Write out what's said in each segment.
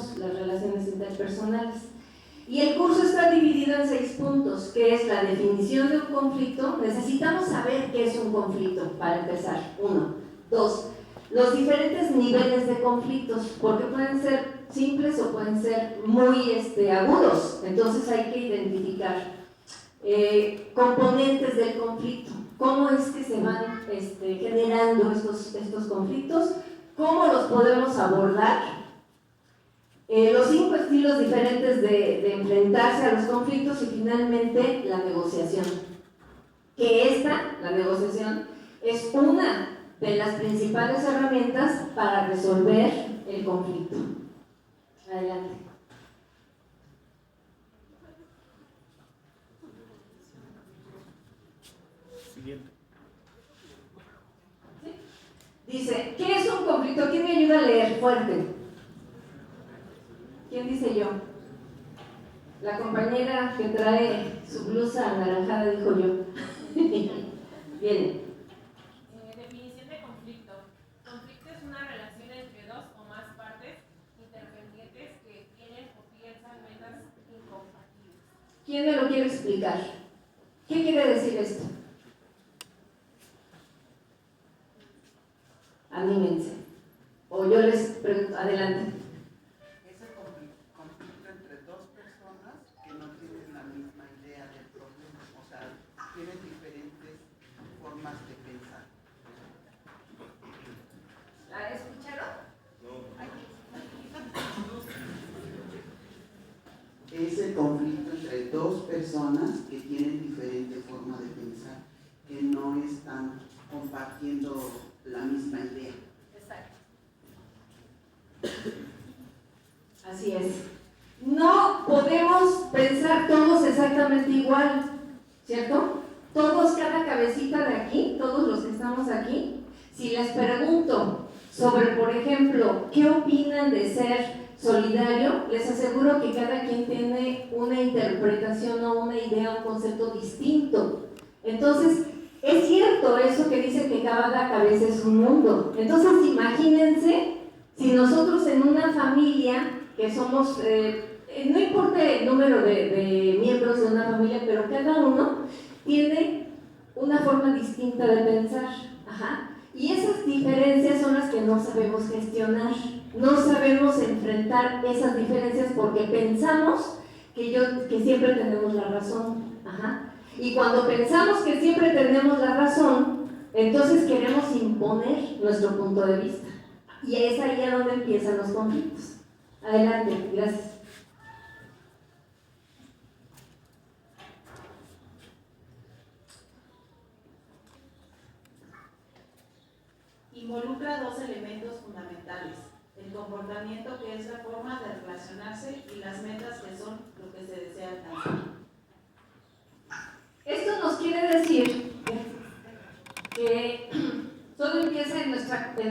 trabajamos las relaciones interpersonales. Y el curso está dividido en 6 puntos, que es la definición de un conflicto. Necesitamos saber qué es un conflicto, para empezar, 1. 2. Los diferentes niveles de conflictos, porque pueden ser simples o pueden ser muy agudos, entonces hay que identificar componentes del conflicto, cómo es que se van generando estos conflictos, cómo los podemos abordar, los 5 estilos diferentes de enfrentarse a los conflictos y finalmente la negociación, que la negociación, es una de las principales herramientas para resolver el conflicto. Adelante. Siguiente. ¿Sí? Dice, ¿qué es un conflicto? ¿Quién me ayuda a leer fuerte? ¿Quién dice yo? La compañera que trae su blusa anaranjada dijo yo. Bien. Definición de conflicto. Conflicto es una relación entre dos o más partes interdependientes que tienen o piensan metas incompatibles. ¿Quién me lo quiere explicar? ¿Qué quiere decir esto? Anímense. O yo les pregunto, adelante. Es el conflicto entre dos personas que no tienen la misma idea del problema, o sea, tienen diferentes formas de pensar. ¿La escucharon? Es el conflicto entre dos personas que tienen diferente forma de pensar, que no están compartiendo la misma idea. Exacto. Así es. No podemos pensar todos exactamente igual, ¿cierto? Todos, cada cabecita de aquí, todos los que estamos aquí, si les pregunto sobre, por ejemplo, ¿qué opinan de ser solidario? Les aseguro que cada quien tiene una interpretación o una idea, un concepto distinto. Entonces, es cierto eso que dice que cada cabeza es un mundo. Entonces, imagínense si nosotros en una familia que somos, no importa el número de miembros de una familia, pero cada uno tiene una forma distinta de pensar. Ajá. Y esas diferencias son las que no sabemos gestionar, no sabemos enfrentar esas diferencias porque pensamos que siempre tenemos la razón. Ajá. Y cuando pensamos que siempre tenemos la razón, entonces queremos imponer nuestro punto de vista. Y es ahí a donde empiezan los conflictos. Adelante, gracias. Involucra 2 elementos fundamentales: el comportamiento, que es la forma de relacionarse, y las metas, que son lo que se desea alcanzar. Esto nos quiere decir que todo empieza en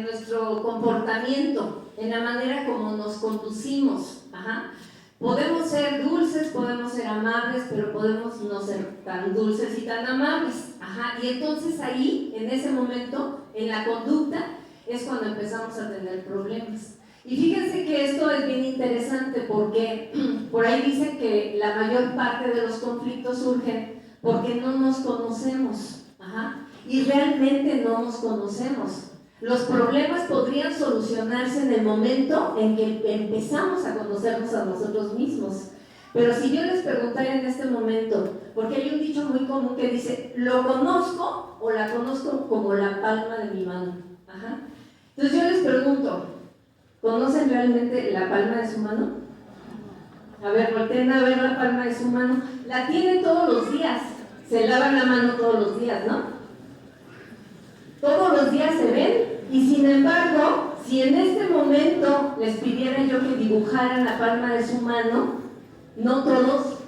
nuestro comportamiento, en la manera como nos conducimos. Ajá. Podemos ser dulces, podemos ser amables, pero podemos no ser tan dulces y tan amables. Ajá. Y entonces ahí, en ese momento, en la conducta, es cuando empezamos a tener problemas. Y fíjense que esto es bien interesante porque por ahí dicen que la mayor parte de los conflictos surgen porque no nos conocemos. Ajá. Y realmente no nos conocemos. Los problemas podrían solucionarse en el momento en que empezamos a conocernos a nosotros mismos. Pero si yo les preguntara en este momento, porque hay un dicho muy común que dice, ¿lo conozco o la conozco como la palma de mi mano? Ajá. Entonces yo les pregunto, ¿conocen realmente la palma de su mano? A ver, volteen a ver la palma de su mano. La tienen todos los días, se lavan la mano todos los días, ¿no? Todos los días se ven, y sin embargo, si en este momento les pidiera yo que dibujaran la palma de su mano, no todos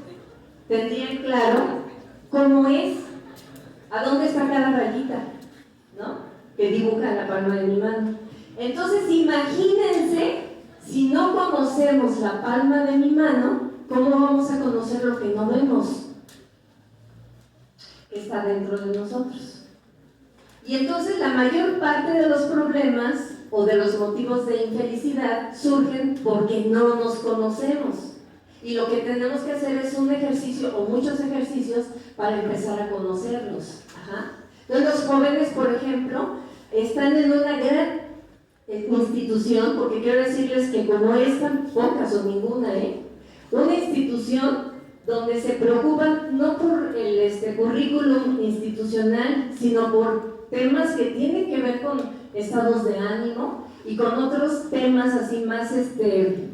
tendrían claro cómo es, a dónde está cada rayita, ¿no? Que dibuja la palma de mi mano. Entonces, imagínense, si no conocemos la palma de mi mano, ¿cómo vamos a conocer lo que no vemos? Que está dentro de nosotros. Y entonces la mayor parte de los problemas o de los motivos de infelicidad surgen porque no nos conocemos. Y lo que tenemos que hacer es un ejercicio o muchos ejercicios para empezar a conocerlos. Ajá. Entonces los jóvenes, por ejemplo, están en una gran institución, porque quiero decirles que como esta, pocas o ninguna, una institución donde se preocupan no por el currículum institucional, sino por temas que tienen que ver con estados de ánimo y con otros temas así más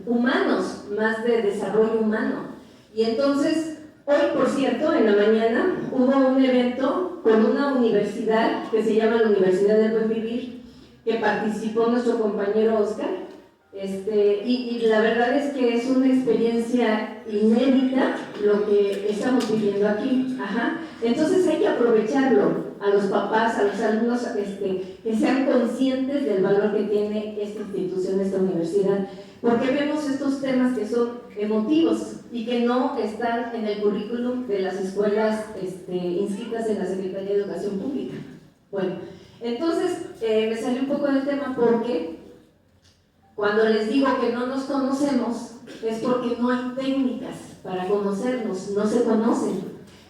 humanos, más de desarrollo humano. Y entonces, hoy por cierto, en la mañana hubo un evento con una universidad que se llama la Universidad del Buen Vivir, que participó nuestro compañero Oscar, y la verdad es que es una experiencia inédita lo que estamos viviendo aquí. Ajá. Entonces hay que aprovecharlo, a los papás, a los alumnos, que sean conscientes del valor que tiene esta institución, esta universidad, porque vemos estos temas que son emotivos y que no están en el currículum de las escuelas inscritas en la Secretaría de Educación Pública. Bueno, entonces me salió un poco del tema porque cuando les digo que no nos conocemos es porque no hay técnicas para conocernos, no se conocen.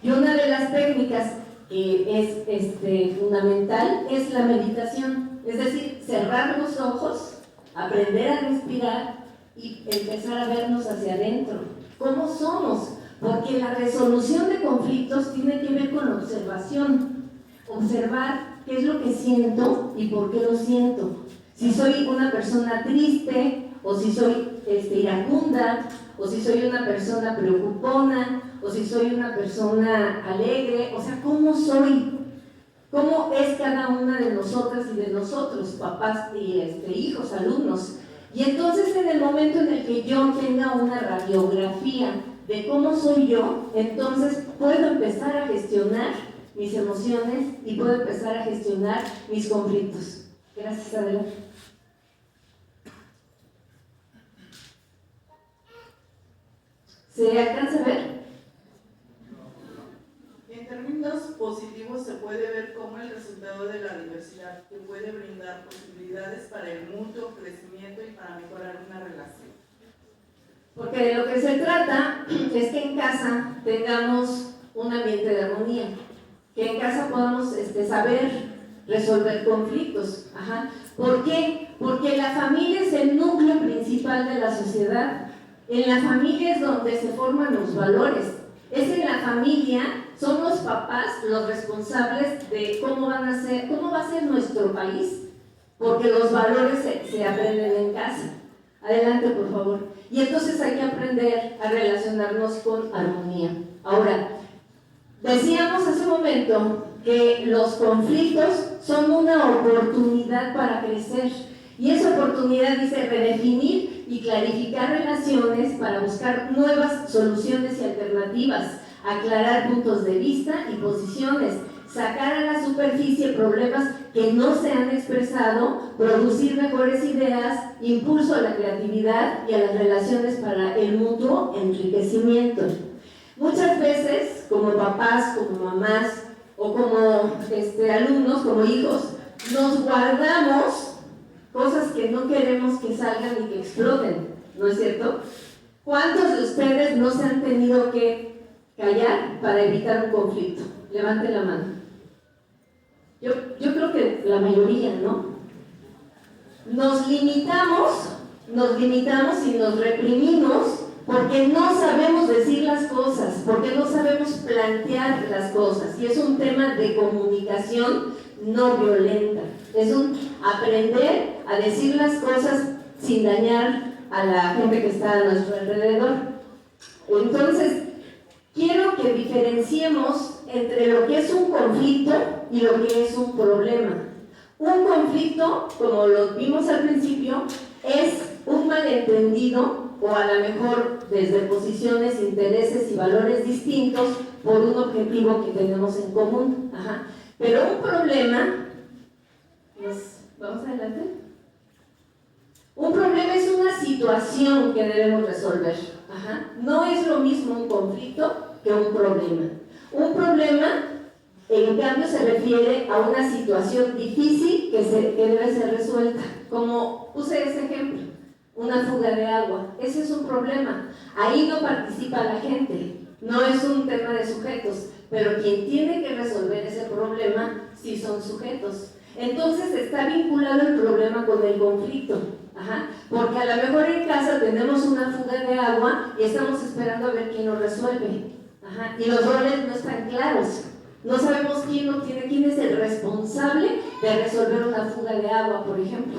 Y una de las técnicas que es fundamental es la meditación, es decir, cerrar los ojos, aprender a respirar y empezar a vernos hacia adentro. ¿Cómo somos? Porque la resolución de conflictos tiene que ver con la observación. Observar qué es lo que siento y por qué lo siento. Si soy una persona triste, o si soy iracunda, o si soy una persona preocupona, o si soy una persona alegre, o sea, ¿cómo soy? ¿Cómo es cada una de nosotras y de nosotros, papás y hijos, alumnos? Y entonces en el momento en el que yo tenga una radiografía de cómo soy yo, entonces puedo empezar a gestionar mis emociones y puedo empezar a gestionar mis conflictos. Gracias, Adela. ¿Se alcanza a ver? En términos positivos se puede ver cómo el resultado de la diversidad te puede brindar posibilidades para el mutuo crecimiento y para mejorar una relación. Porque de lo que se trata es que en casa tengamos un ambiente de armonía, que en casa podamos saber resolver conflictos. Ajá. ¿Por qué? Porque la familia es el núcleo principal de la sociedad. En la familia es donde se forman los valores. Es en la familia, son los papás los responsables de cómo va a ser nuestro país, porque los valores se aprenden en casa. Adelante, por favor. Y entonces hay que aprender a relacionarnos con armonía. Ahora, decíamos hace un momento que los conflictos son una oportunidad para crecer. Y esa oportunidad dice redefinir y clarificar relaciones para buscar nuevas soluciones y alternativas, aclarar puntos de vista y posiciones, sacar a la superficie problemas que no se han expresado, producir mejores ideas, impulso a la creatividad y a las relaciones para el mutuo enriquecimiento. Muchas veces, como papás, como mamás o como alumnos, como hijos, nos guardamos cosas que no queremos que salgan y que exploten, ¿no es cierto? ¿Cuántos de ustedes no se han tenido que callar para evitar un conflicto? Levanten la mano. Yo creo que la mayoría, ¿no? Nos limitamos y nos reprimimos porque no sabemos decir las cosas, porque no sabemos plantear las cosas. Y es un tema de comunicación no violenta. Es un aprender a decir las cosas sin dañar a la gente que está a nuestro alrededor. Entonces, quiero que diferenciemos entre lo que es un conflicto y lo que es un problema. Un conflicto, como lo vimos al principio, es un malentendido o a lo mejor desde posiciones, intereses y valores distintos por un objetivo que tenemos en común. Ajá. Pero un problema ¿vamos adelante? Un problema es una situación que debemos resolver. Ajá. No es lo mismo un conflicto que un problema. Un problema, en cambio, se refiere a una situación difícil que debe ser resuelta. como puse ese ejemplo, una fuga de agua, ese es un problema. Ahí no participa la gente, no es un tema de sujetos, pero quien tiene que resolver ese problema sí son sujetos. Entonces está vinculado el problema con el conflicto. Porque a lo mejor en casa tenemos una fuga de agua y estamos esperando a ver quién lo resuelve. Y los roles no están claros. No sabemos quién es el responsable de resolver una fuga de agua, por ejemplo.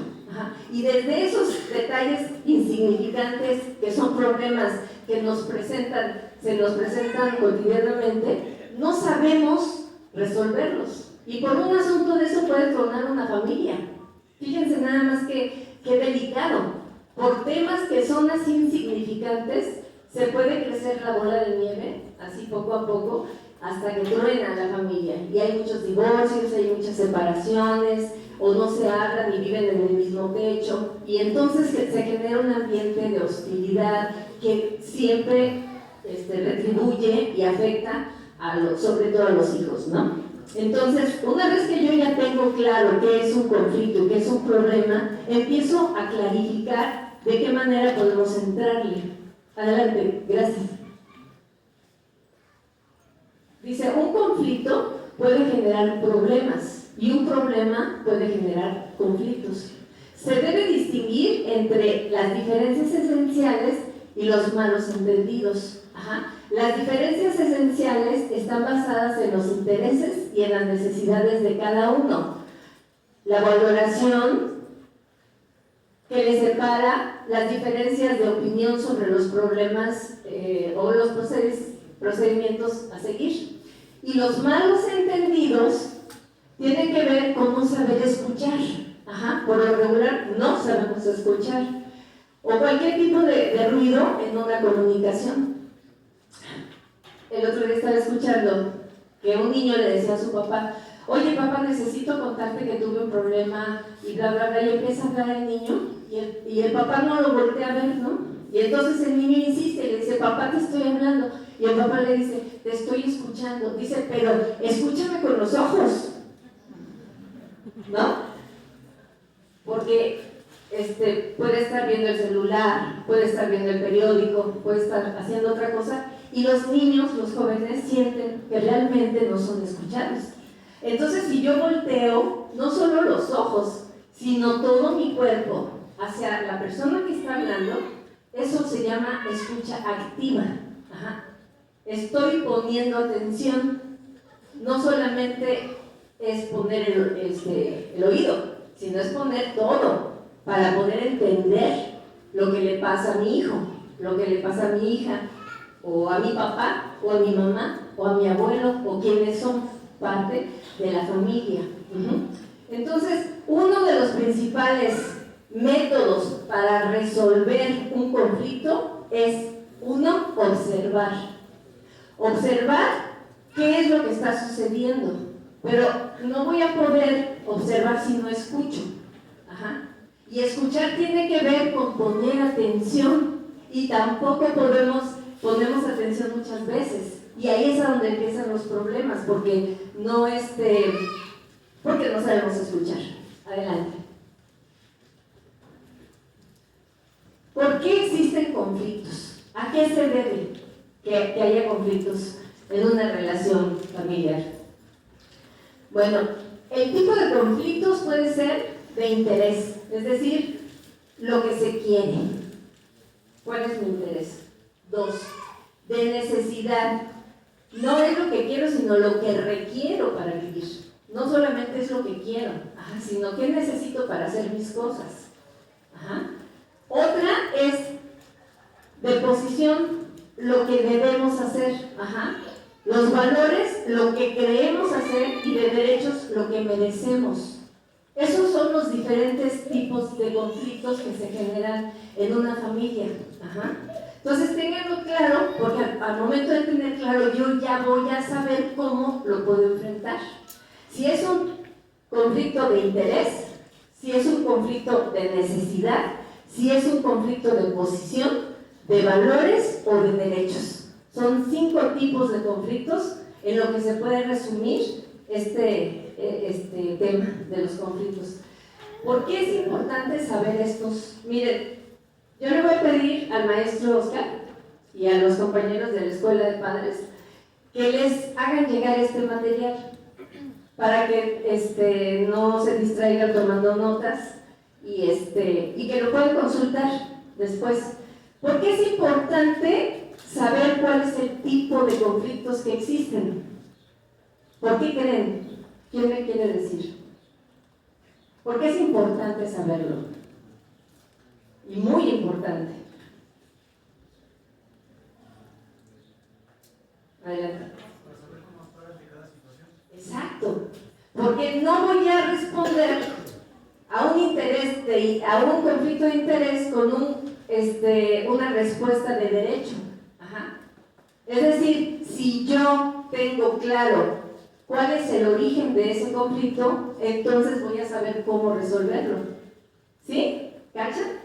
Y desde esos detalles insignificantes, que son problemas que se nos presentan cotidianamente, no sabemos resolverlos. Y por un asunto de eso puede tronar una familia. Fíjense nada más qué delicado. Por temas que son así insignificantes, se puede crecer la bola de nieve, así poco a poco, hasta que truena la familia. Y hay muchos divorcios, hay muchas separaciones, o no se hablan y viven en el mismo techo. Y entonces se genera un ambiente de hostilidad que siempre retribuye y afecta, sobre todo a los hijos, ¿no? Entonces, una vez que yo ya tengo claro qué es un conflicto, qué es un problema, empiezo a clarificar de qué manera podemos entrarle. Adelante, gracias. Dice, un conflicto puede generar problemas y un problema puede generar conflictos. Se debe distinguir entre las diferencias esenciales y los malos entendidos. Las diferencias esenciales están basadas en los intereses y en las necesidades de cada uno. La valoración que le separa las diferencias de opinión sobre los problemas o los procedimientos a seguir. Y los malos entendidos tienen que ver con no saber escuchar. Por lo regular no sabemos escuchar. O cualquier tipo de ruido en una comunicación. El otro día estaba escuchando que un niño le decía a su papá: oye papá, necesito contarte que tuve un problema y bla bla bla, y empieza a hablar el niño y el papá no lo voltea a ver, ¿no? Y entonces el niño insiste y le dice: papá, te estoy hablando. Y el papá le dice: te estoy escuchando. Dice: pero escúchame con los ojos, ¿no? Porque puede estar viendo el celular, puede estar viendo el periódico, puede estar haciendo otra cosa, y los niños, los jóvenes, sienten que realmente no son escuchados. Entonces, si yo volteo no solo los ojos, sino todo mi cuerpo hacia la persona que está hablando, eso se llama escucha activa. Estoy poniendo atención. No solamente es poner el oído, sino es poner todo para poder entender lo que le pasa a mi hijo, lo que le pasa a mi hija, o a mi papá, o a mi mamá, o a mi abuelo, o quienes son parte de la familia. Entonces, uno de los principales métodos para resolver un conflicto es, uno, observar. Observar qué es lo que está sucediendo, pero no voy a poder observar si no escucho. Y escuchar tiene que ver con poner atención, y tampoco ponemos atención muchas veces, y ahí es a donde empiezan los problemas, porque no sabemos escuchar. Adelante. ¿Por qué existen conflictos? ¿A qué se debe que haya conflictos en una relación familiar? Bueno, el tipo de conflictos puede ser de interés, es decir, lo que se quiere. ¿Cuál es mi interés? 2, de necesidad. No es lo que quiero, sino lo que requiero para vivir. No solamente es lo que quiero, sino qué necesito para hacer mis cosas. Otra es de posición, lo que debemos hacer. Los valores, lo que creemos hacer, y de derechos, lo que merecemos. Esos son los diferentes tipos de conflictos que se generan en una familia. Entonces, ténganlo claro, porque al momento de tener claro, yo ya voy a saber cómo lo puedo enfrentar. Si es un conflicto de interés, si es un conflicto de necesidad, si es un conflicto de posición, de valores o de derechos. Son 5 tipos de conflictos en lo que se puede resumir este tema de los conflictos. ¿Por qué es importante saber estos? Miren, yo le voy a pedir al maestro Oscar y a los compañeros de la Escuela de Padres que les hagan llegar este material para que no se distraigan tomando notas y que lo puedan consultar después. ¿Por qué es importante saber cuál es el tipo de conflictos que existen? ¿Por qué creen? ¿Quién me quiere decir? ¿Por qué es importante saberlo? Y muy importante. Adelante. Para saber cómo actuar ante cada situación. Exacto. Porque no voy a responder a un conflicto de interés con una respuesta de derecho. Ajá. Es decir, si yo tengo claro cuál es el origen de ese conflicto, entonces voy a saber cómo resolverlo. ¿Sí? ¿Cachan?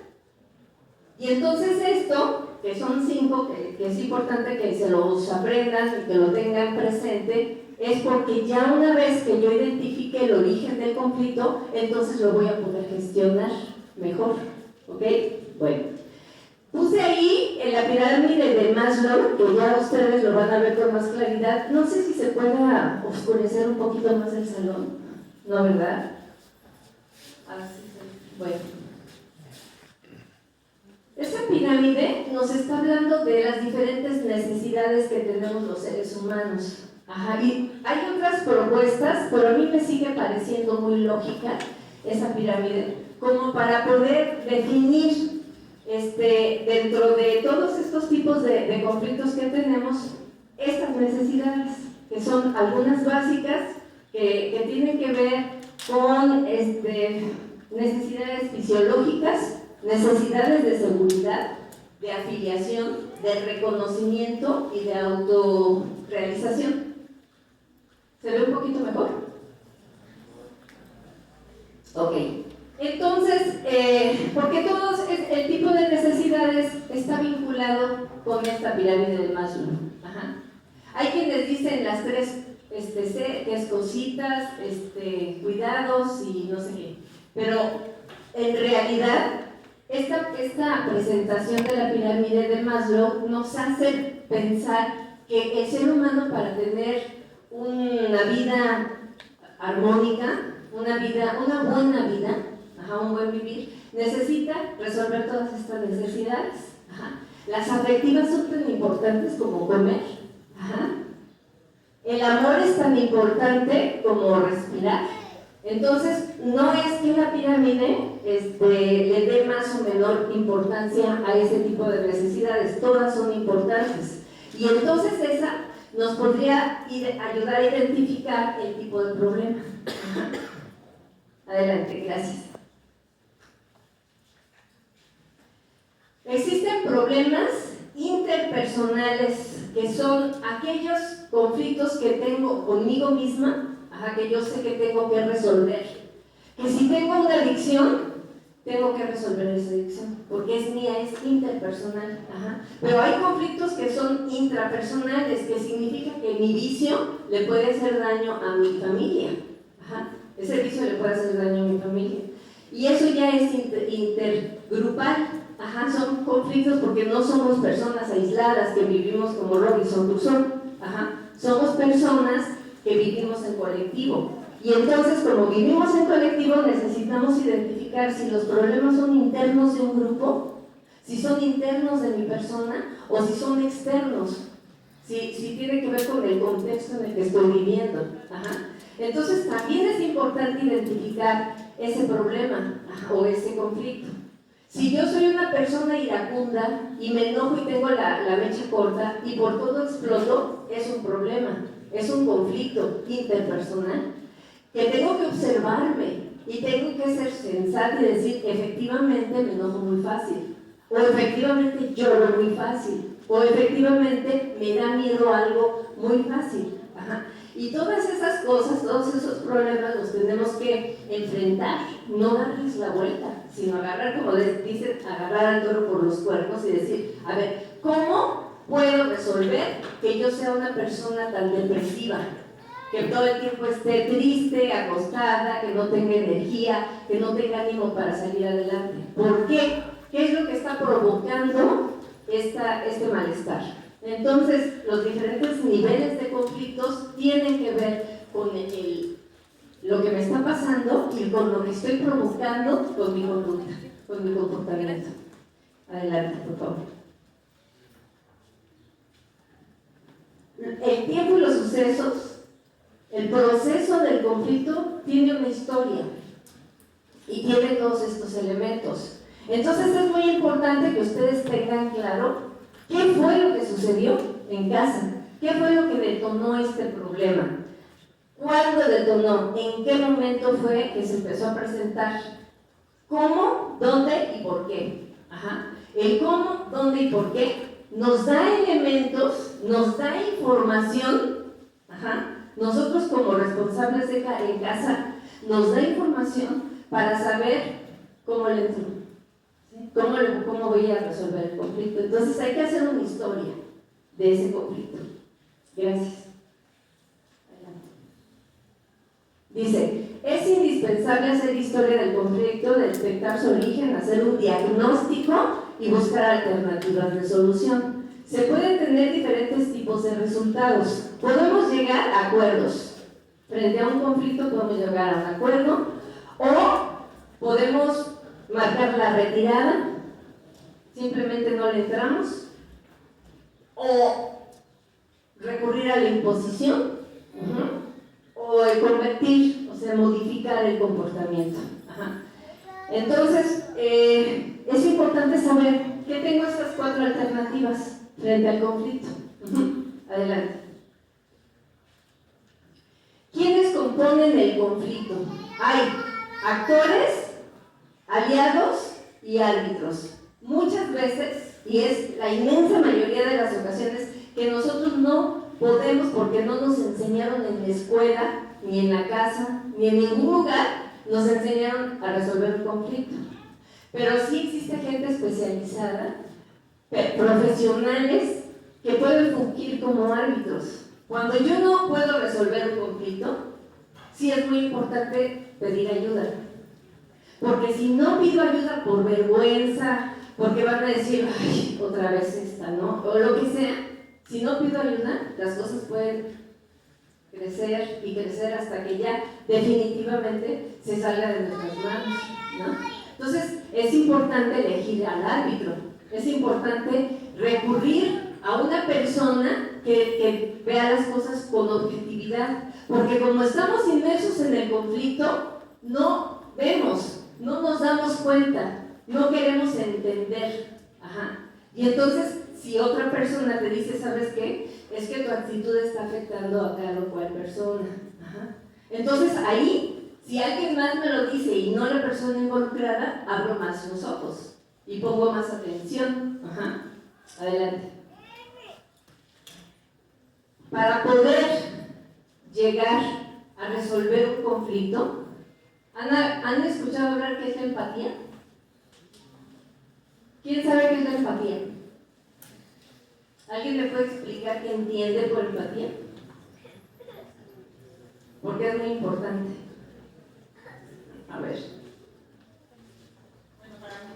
Y entonces esto, que son 5, que es importante que se los aprendan y que lo tengan presente, es porque ya una vez que yo identifique el origen del conflicto, entonces lo voy a poder gestionar mejor. ¿Ok? Bueno. Puse ahí en la pirámide de Maslow, que ya ustedes lo van a ver con más claridad. No sé si se pueda oscurecer un poquito más el salón. ¿No, verdad? Así es. Bueno. Esta pirámide nos está hablando de las diferentes necesidades que tenemos los seres humanos. Ajá. Y hay otras propuestas, pero a mí me sigue pareciendo muy lógica esa pirámide, como para poder definir dentro de todos estos tipos de conflictos que tenemos, estas necesidades, que son algunas básicas que tienen que ver con necesidades fisiológicas, necesidades de seguridad, de afiliación, de reconocimiento y de autorrealización. ¿Se ve un poquito mejor? Ok. Entonces, porque todo el tipo de necesidades está vinculado con esta pirámide de Maslow. Ajá. Hay quienes dicen las 3 C, que es cositas, cuidados y no sé qué. Pero en realidad, esta presentación de la pirámide de Maslow nos hace pensar que el ser humano, para tener una vida armónica, una buena vida, un buen vivir, necesita resolver todas estas necesidades. Ajá. Las afectivas son tan importantes como comer. Ajá. El amor es tan importante como respirar. Entonces, no es que la pirámide le dé más o menor importancia a ese tipo de necesidades, todas son importantes. Y entonces esa nos podría ayudar a identificar el tipo de problema. Ajá. Adelante, gracias. Existen problemas interpersonales, que son aquellos conflictos que tengo conmigo misma, que yo sé que tengo que resolver. Que si tengo una adicción, tengo que resolver esa adicción, porque es mía, es interpersonal. Ajá. Pero hay conflictos que son intrapersonales, que significa que mi vicio le puede hacer daño a mi familia. Ajá. Ese vicio le puede hacer daño a mi familia. Y eso ya es intergrupal. Ajá, son conflictos porque no somos personas aisladas que vivimos como Robinson Crusoe. Ajá, somos personas que vivimos en colectivo. Y entonces, como vivimos en colectivo, necesitamos identificar si los problemas son internos de un grupo, si son internos de mi persona o si son externos, si tiene que ver con el contexto en el que estoy viviendo. Ajá. Entonces, también es importante identificar ese problema o ese conflicto. Si yo soy una persona iracunda y me enojo y tengo la mecha corta y por todo exploto, es un problema, es un conflicto interpersonal que tengo que observarme y tengo que ser sensata y decir, efectivamente me enojo muy fácil, o efectivamente lloro muy fácil, o efectivamente me da miedo algo muy fácil. Ajá. Y todas esas cosas, todos esos problemas los tenemos que enfrentar, no darles la vuelta, sino agarrar, como dicen, agarrar al toro por los cuernos y decir, a ver, ¿cómo puedo resolver que yo sea una persona tan depresiva? que todo el tiempo esté triste, acostada, que no tenga energía, que no tenga ánimo para salir adelante. ¿Por qué? ¿Qué es lo que está provocando este malestar? Entonces, los diferentes niveles de conflictos tienen que ver con lo que me está pasando y con lo que estoy provocando con mi conducta, con mi comportamiento. Adelante, por favor. El tiempo y los sucesos, el proceso del conflicto tiene una historia y tiene todos estos elementos. Entonces es muy importante que ustedes tengan claro qué fue lo que sucedió en casa, qué fue lo que detonó este problema, cuándo detonó, en qué momento fue que se empezó a presentar, cómo, dónde y por qué. El cómo, dónde y por qué nos da elementos, nos da información. Nosotros como responsables en casa nos da información para saber cómo le entro, ¿sí? cómo voy a resolver el conflicto. Entonces hay que hacer una historia de ese conflicto. Gracias. Adelante. Dice, es indispensable hacer historia del conflicto, detectar su origen, hacer un diagnóstico y buscar alternativas de solución. Se pueden tener diferentes tipos de resultados. Podemos llegar a acuerdos. Frente a un conflicto podemos llegar a un acuerdo o podemos marcar la retirada, simplemente no le entramos, o recurrir a la imposición, o el convertir, o sea, modificar el comportamiento. Entonces, es importante saber que tengo estas 4 alternativas frente al conflicto. Adelante. ¿Quiénes componen el conflicto? Hay actores, aliados y árbitros. Muchas veces, y es la inmensa mayoría de las ocasiones, que nosotros no podemos, porque no nos enseñaron en la escuela, ni en la casa, ni en ningún lugar, nos enseñaron a resolver un conflicto. Pero sí existe gente especializada, profesionales, que pueden fungir como árbitros. Cuando yo no puedo resolver un conflicto, sí es muy importante pedir ayuda. Porque si no pido ayuda por vergüenza, porque van a decir, ay, otra vez esta, ¿no? O lo que sea, si no pido ayuda, las cosas pueden crecer y crecer hasta que ya definitivamente se salga de nuestras manos, ¿no? Entonces, es importante elegir al árbitro, es importante recurrir a una persona que vea las cosas con objetividad, porque como estamos inmersos en el conflicto, no vemos, no nos damos cuenta, no queremos entender. Y entonces, si otra persona te dice, ¿sabes qué? Es que tu actitud está afectando a tal o cual persona. Entonces ahí, si alguien más me lo dice y no la persona involucrada, abro más los ojos y pongo más atención. Adelante. Para poder llegar a resolver un conflicto, ¿han escuchado hablar qué es la empatía? ¿Quién sabe qué es la empatía? ¿Alguien me puede explicar qué entiende por empatía? Porque es muy importante. A ver. Bueno, para mí,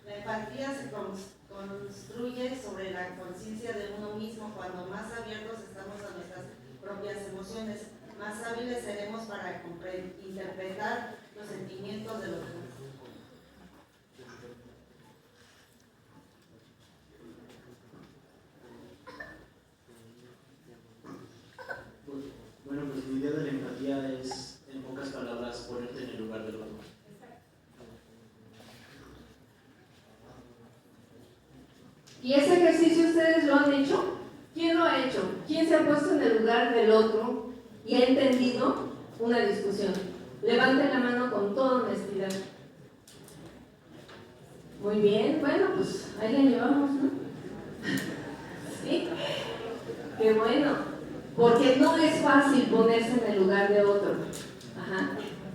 la empatía se construye sobre la conciencia de uno mismo. Cuando más abiertos estamos a nuestras propias emociones, más hábiles seremos para interpretar los sentimientos de los demás. Bueno, pues mi idea de la empatía es, en pocas palabras, ponerte en el lugar del otro. ¿Y ese ejercicio ustedes lo han hecho? ¿Quién lo ha hecho? ¿Quién se ha puesto en el lugar del otro y ha entendido una discusión? Levanten la mano con toda honestidad. Muy bien, bueno, pues ahí la llevamos, ¿no? ¿Sí? Qué bueno. Porque no es fácil ponerse en el lugar de otro.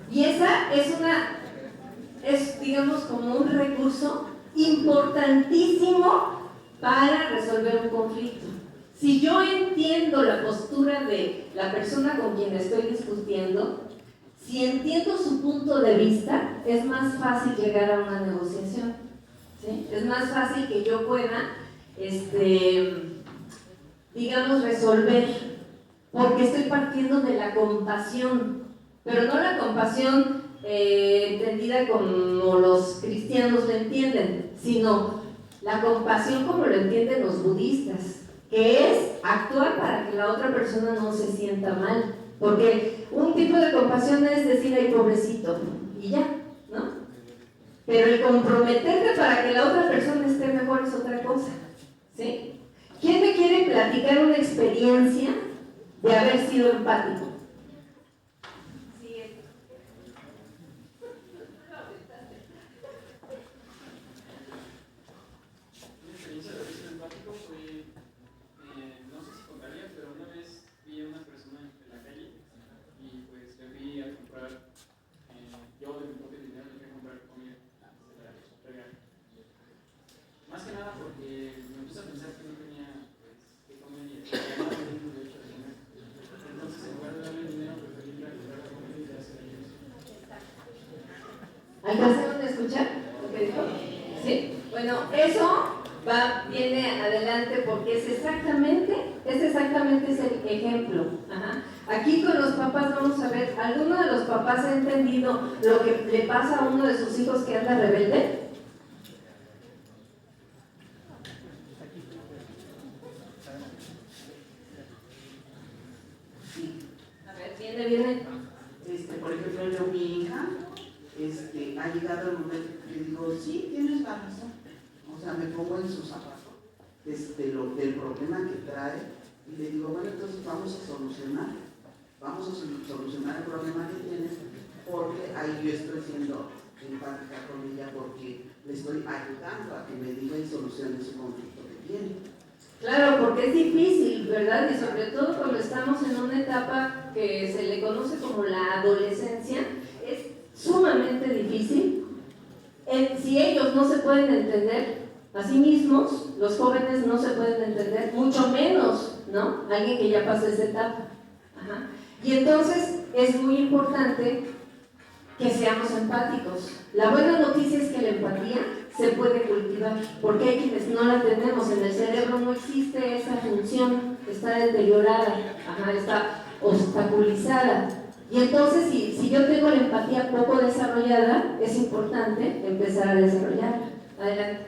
Y esa es digamos como un recurso importantísimo para resolver un conflicto. Si yo entiendo la postura de la persona con quien estoy discutiendo, si entiendo su punto de vista, es más fácil llegar a una negociación, ¿sí? Es más fácil que yo pueda, digamos, resolver, porque estoy partiendo de la compasión, pero no la compasión entendida como los cristianos lo entienden, sino la compasión como lo entienden los budistas, que es actuar para que la otra persona no se sienta mal. Porque un tipo de compasión es decir, ay, pobrecito, y ya, ¿no? Pero el comprometerte para que la otra persona esté mejor es otra cosa, ¿sí? ¿Quién me quiere platicar una experiencia de haber sido empático? Sí, Una experiencia de haber sido empático fue, no sé si contaría, pero una vez vi a una persona en la calle y pues le fui a comprar, yo de mi propio dinero le fui a comprar comida antes de la entrega. Más que nada porque me puse a pensar que no tenía pues, que comer y además no tenía derecho a comer. Entonces en lugar de darle dinero preferí ir a comprar la comida y dársela a ellos. ¿Alcanzaron a escuchar lo que dijo? ¿Sí? Bueno, eso viene adelante porque es exactamente ese ejemplo. Ajá. Aquí con los papás vamos a ver, ¿alguno de los papás ha entendido lo que le pasa a uno de sus hijos que anda rebelde? Sí. A ver, viene. Por ejemplo, yo, mi hija, ha llegado el momento que digo, sí, tienes la razón. O sea, me pongo en sus zapatos del problema que trae y le digo, bueno, entonces vamos a solucionar el problema que tienes, porque ahí yo estoy siendo empática con ella porque le estoy ayudando a que me diga y solucione su conflicto que tiene. Claro, porque es difícil, ¿verdad? Y sobre todo cuando estamos en una etapa que se le conoce como la adolescencia, es sumamente difícil. Si ellos no se pueden entender a sí mismos, los jóvenes no se pueden entender, mucho menos, ¿no? Alguien que ya pasó esa etapa. Ajá. Y entonces es muy importante que seamos empáticos. La buena noticia es que la empatía se puede cultivar, porque hay quienes no la tenemos, en el cerebro no existe esa función, está deteriorada, está obstaculizada. Y entonces si yo tengo la empatía poco desarrollada, es importante empezar a desarrollarla. Adelante.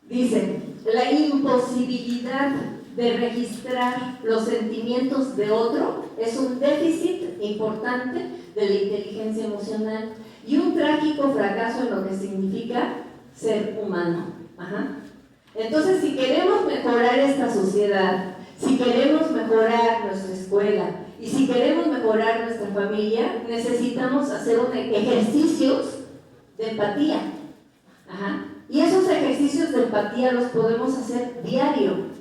Dice, la imposibilidad de registrar los sentimientos de otro es un déficit importante de la inteligencia emocional y un trágico fracaso en lo que significa ser humano. Ajá. Entonces, si queremos mejorar esta sociedad, si queremos mejorar nuestra escuela y si queremos mejorar nuestra familia, necesitamos hacer ejercicios de empatía. Ajá. Y esos ejercicios de empatía los podemos hacer diario.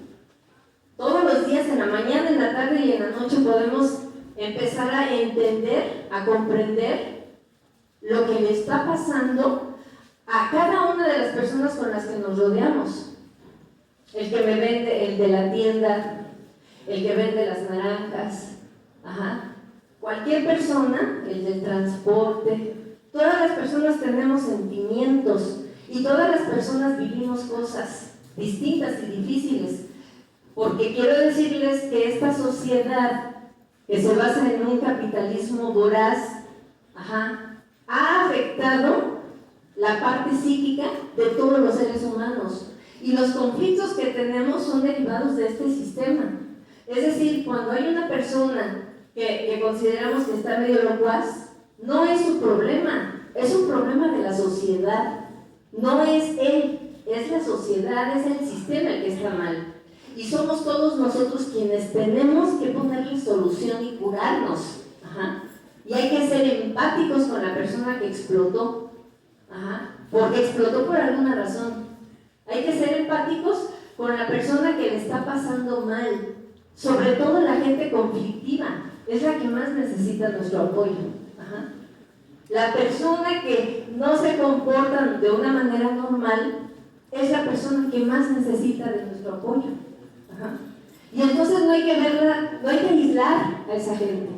Todos los días, en la mañana, en la tarde y en la noche, podemos empezar a entender, a comprender lo que le está pasando a cada una de las personas con las que nos rodeamos. El que me vende, el de la tienda, el que vende las naranjas, cualquier persona, el del transporte, todas las personas tenemos sentimientos y todas las personas vivimos cosas distintas y difíciles. Porque quiero decirles que esta sociedad que se basa en un capitalismo voraz, ha afectado la parte psíquica de todos los seres humanos. Y los conflictos que tenemos son derivados de este sistema. Es decir, cuando hay una persona que consideramos que está medio locuaz, no es su problema, es un problema de la sociedad. No es él, es la sociedad, es el sistema el que está mal. Y somos todos nosotros quienes tenemos que ponerle solución y curarnos. Y hay que ser empáticos con la persona que explotó. Porque explotó por alguna razón. Hay que ser empáticos con la persona que le está pasando mal. Sobre todo la gente conflictiva. Es la que más necesita nuestro apoyo. La persona que no se comporta de una manera normal es la persona que más necesita de nuestro apoyo. Ajá. Y entonces no hay que verla, no hay que aislar a esa gente.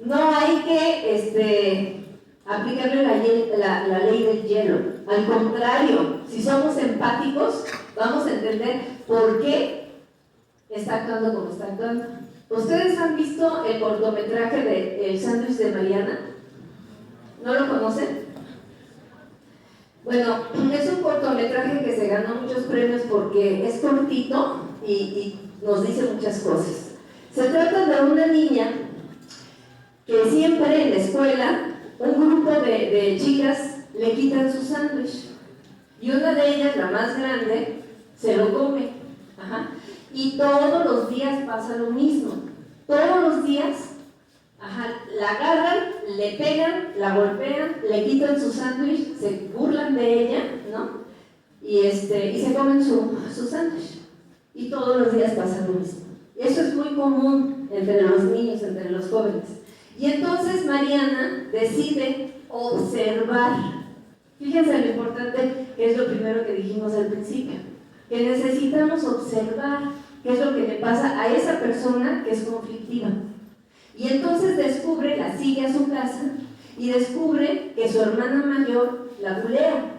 No hay que aplicarle la ley del hielo. Al contrario, si somos empáticos, vamos a entender por qué está actuando como está actuando. ¿Ustedes han visto el cortometraje de El sándwich de Mariana? ¿No lo conocen? Bueno, es un cortometraje que se ganó muchos premios porque es cortito y nos dice muchas cosas. Se trata de una niña que siempre en la escuela un grupo de chicas le quitan su sándwich y una de ellas, la más grande, se lo come. Ajá. Y todos los días pasa lo mismo. Todos los días, ajá, la agarran, le pegan, la golpean, le quitan su sándwich, se burlan de ella, ¿no? Y se comen su sándwich. Y todos los días pasa lo mismo. Eso es muy común entre los niños, entre los jóvenes. Y entonces Mariana decide observar. Fíjense lo importante que es lo primero que dijimos al principio, que necesitamos observar qué es lo que le pasa a esa persona que es conflictiva. Y entonces descubre, la sigue a su casa y descubre que su hermana mayor la bulea.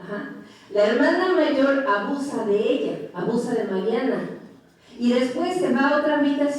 Ajá. La hermana mayor abusa de ella, abusa de Mariana. Y después se va a otra habitación